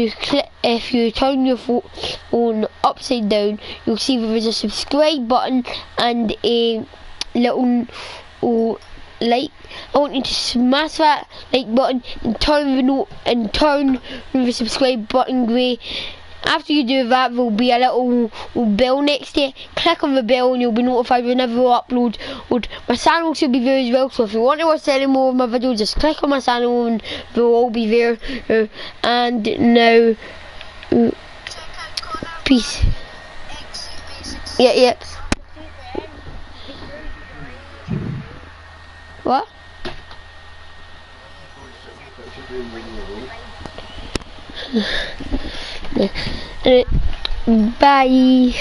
you turn your phone upside down, you'll see there is a subscribe button and a little like. I want you to smash that like button and turn the subscribe button grey. After you do that, there'll be a little bell next to it. Click on the bell and you'll be notified whenever I upload. My channel should be there as well, so if you want to watch any more of my videos, just click on my channel and they'll all be there. And now, peace. Yeah. What? Bye.